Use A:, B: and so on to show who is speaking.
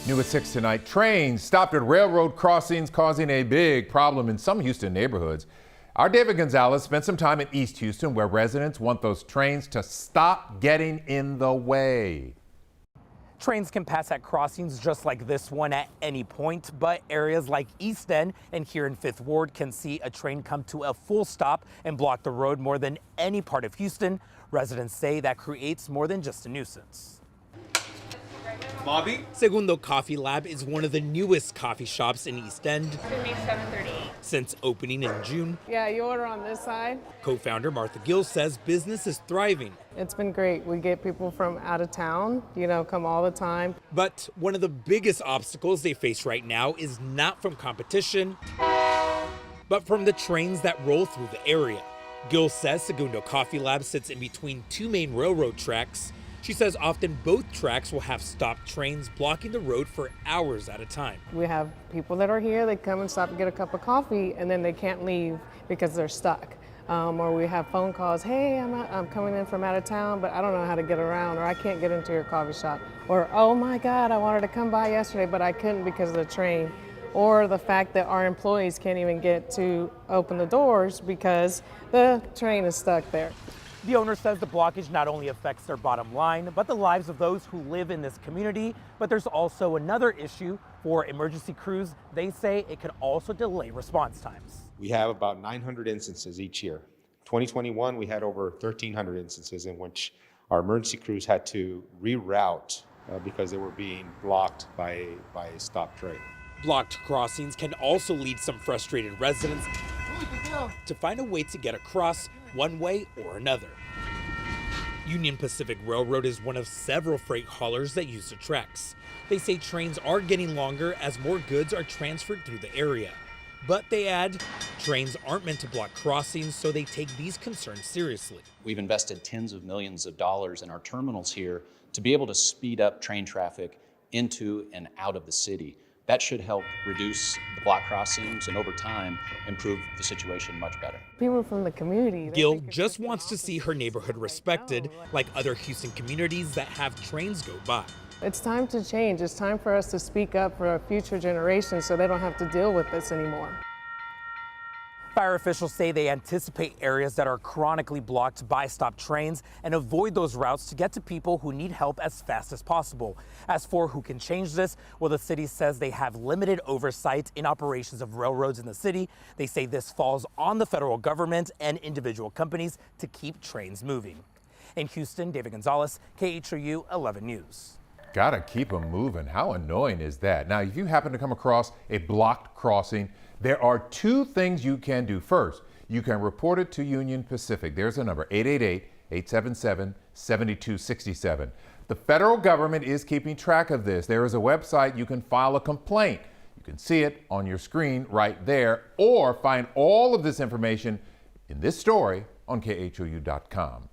A: New at 6 tonight, trains stopped at railroad crossings causing a big problem in some Houston neighborhoods. Our David Gonzalez spent some time in East Houston where residents want those trains to stop getting in the way.
B: Trains can pass at crossings just like this one at any point, but areas like East End and here in Fifth Ward can see a train come to a full stop and block the road more than any part of Houston. Residents say that creates more than just a nuisance.
C: Bobby?
B: Segundo Coffee Lab is one of the newest coffee shops in East End.
D: It's gonna be $7.38.
B: Since opening in June,
E: Yeah, you order on this side.
B: co-founder Martha Gill says business is thriving.
E: It's been great. We get people from out of town, come all the time.
B: But one of the biggest obstacles they face right now is not from competition, but from the trains that roll through the area. Gill says Segundo Coffee Lab sits in between two main railroad tracks. She says often both tracks will have stopped trains blocking the road for hours at a time.
E: We have people that are here, they come and stop and get a cup of coffee, and then they can't leave because they're stuck. Or we have phone calls, hey, I'm coming in from out of town, but I don't know how to get around, or I can't get into your coffee shop. Or, oh my God, I wanted to come by yesterday, but I couldn't because of the train. Or the fact that our employees can't even get to open the doors because the train is stuck there.
B: The owner says the blockage not only affects their bottom line, but the lives of those who live in this community. But there's also another issue for emergency crews. They say it could also delay response times.
C: We have about 900 instances each year. 2021, we had over 1,300 instances in which our emergency crews had to reroute because they were being blocked by a stopped train.
B: Blocked crossings can also lead some frustrated residents to find a way to get across one way or another. Union Pacific Railroad is one of several freight haulers that use the tracks. They say trains are getting longer as more goods are transferred through the area. But they add, trains aren't meant to block crossings, so they take these concerns seriously.
F: We've invested tens of millions of dollars in our terminals here to be able to speed up train traffic into and out of the city. That should help reduce the block crossings and over time improve the situation much better.
E: People from the community.
B: Gill just wants to see her neighborhood respected, like other Houston communities that have trains go by.
E: It's time to change. It's time for us to speak up for our future generations so they don't have to deal with this anymore.
B: Fire officials say they anticipate areas that are chronically blocked by stopped trains and avoid those routes to get to people who need help as fast as possible. As for who can change this, well, the city says they have limited oversight in operations of railroads in the city. They say this falls on the federal government and individual companies to keep trains moving. In Houston, David Gonzalez, KHOU 11 News.
A: Gotta keep them moving. How annoying is that? Now, if you happen to come across a blocked crossing, there are two things you can do. First, you can report it to Union Pacific. There's a number, 888-877-7267. The federal government is keeping track of this. There is a website you can file a complaint. You can see it on your screen right there, or find all of this information in this story on KHOU.com.